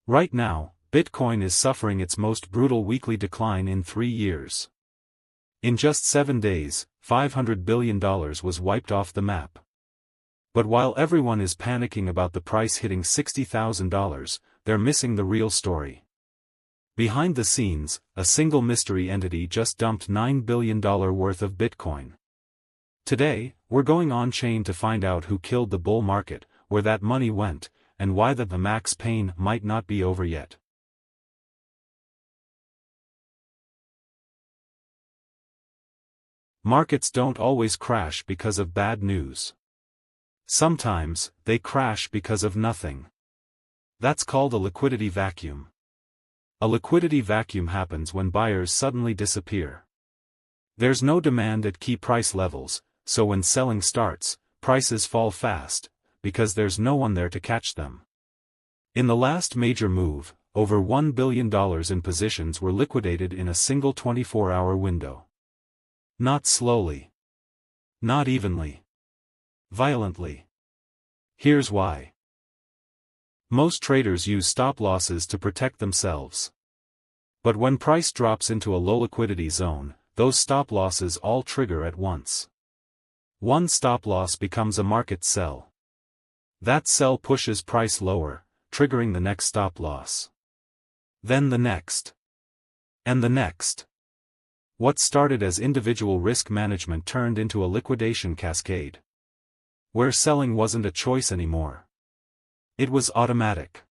Right now, Bitcoin is suffering its most brutal weekly decline in 3 years. In just 7 days, $500 billion was wiped off the map. But while everyone is panicking about the price hitting $60,000, they're missing the real story. Behind the scenes, a single mystery entity just dumped $9 billion worth of Bitcoin. Today, we're going on-chain to find out who killed the bull market, where that money went, and why the max pain might not be over yet. Markets don't always crash because of bad news. Sometimes, they crash because of nothing. That's called a liquidity vacuum. A liquidity vacuum happens when buyers suddenly disappear. There's no demand at key price levels, so when selling starts, prices fall fast, because there's no one there to catch them. In the last major move, over $1 billion in positions were liquidated in a single 24-hour window. Not slowly. Not evenly. Violently. Here's why. Most traders use stop losses to protect themselves. But when price drops into a low liquidity zone, those stop losses all trigger at once. One stop loss becomes a market sell. That sell pushes price lower, triggering the next stop loss. Then the next. And the next. What started as individual risk management turned into a liquidation cascade. Where selling wasn't a choice anymore. It was automatic.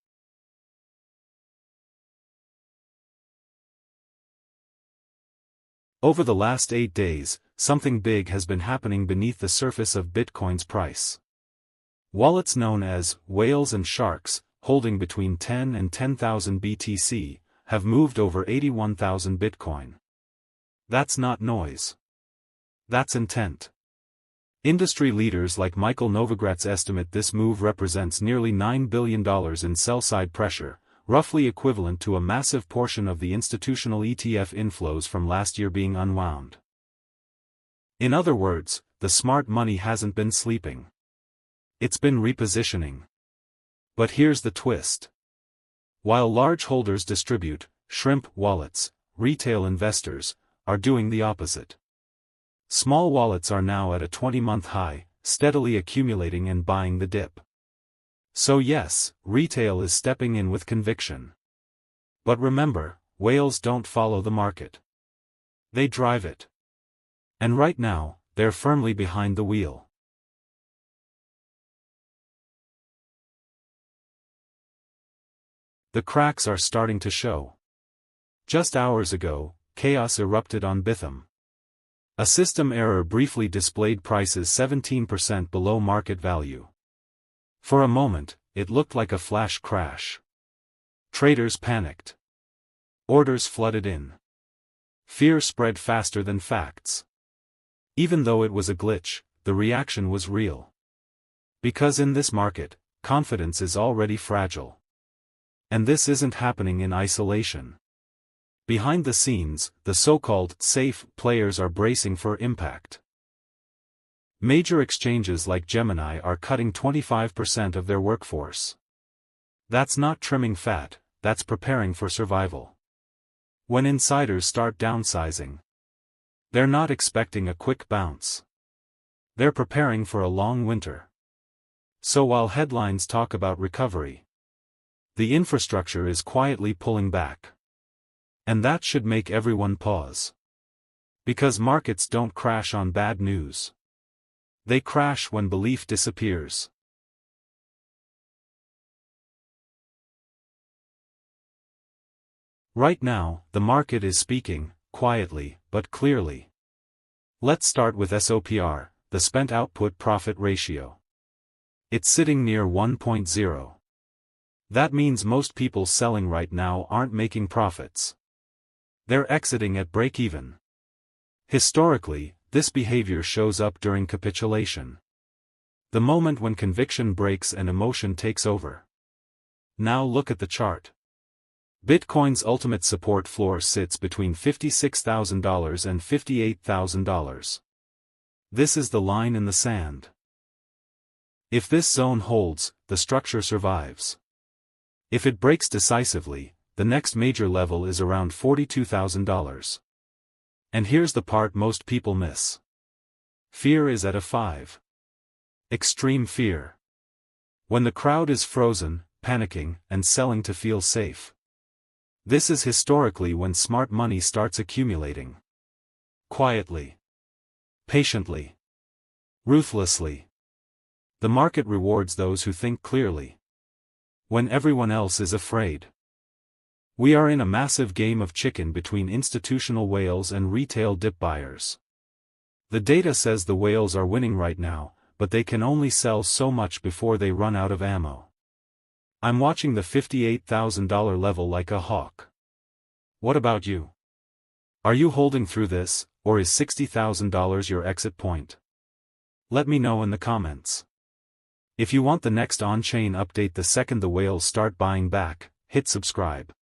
Over the last 8 days, something big has been happening beneath the surface of Bitcoin's price. Wallets known as whales and sharks, holding between 10 and 10,000 BTC, have moved over 81,000 Bitcoin. That's not noise. That's intent. Industry leaders like Michael Novogratz estimate this move represents nearly $9 billion in sell-side pressure, roughly equivalent to a massive portion of the institutional ETF inflows from last year being unwound. In other words, the smart money hasn't been sleeping. It's been repositioning. But here's the twist. While large holders distribute, shrimp wallets, retail investors, are doing the opposite. Small wallets are now at a 20-month high, steadily accumulating and buying the dip. So yes, retail is stepping in with conviction. But remember, whales don't follow the market. They drive it. And right now, they're firmly behind the wheel. The cracks are starting to show. Just hours ago, chaos erupted on Bitham. A system error briefly displayed prices 17% below market value. For a moment, it looked like a flash crash. Traders panicked. Orders flooded in. Fear spread faster than facts. Even though it was a glitch, the reaction was real. Because in this market, confidence is already fragile. And this isn't happening in isolation. Behind the scenes, the so-called safe players are bracing for impact. Major exchanges like Gemini are cutting 25% of their workforce. That's not trimming fat, that's preparing for survival. When insiders start downsizing, they're not expecting a quick bounce. They're preparing for a long winter. So while headlines talk about recovery, the infrastructure is quietly pulling back. And that should make everyone pause. Because markets don't crash on bad news. They crash when belief disappears. Right now, the market is speaking, quietly, but clearly. Let's start with SOPR, the spent output profit ratio. It's sitting near 1.0. That means most people selling right now aren't making profits. They're exiting at break-even. Historically, this behavior shows up during capitulation. The moment when conviction breaks and emotion takes over. Now look at the chart. Bitcoin's ultimate support floor sits between $56,000 and $58,000. This is the line in the sand. If this zone holds, the structure survives. If it breaks decisively, the next major level is around $42,000. And here's the part most people miss. Fear is at a 5. Extreme fear. When the crowd is frozen, panicking, and selling to feel safe. This is historically when smart money starts accumulating. Quietly. Patiently. Ruthlessly. The market rewards those who think clearly. When everyone else is afraid. We are in a massive game of chicken between institutional whales and retail dip buyers. The data says the whales are winning right now, but they can only sell so much before they run out of ammo. I'm watching the $58,000 level like a hawk. What about you? Are you holding through this, or is $60,000 your exit point? Let me know in the comments. If you want the next on-chain update the second the whales start buying back, hit subscribe.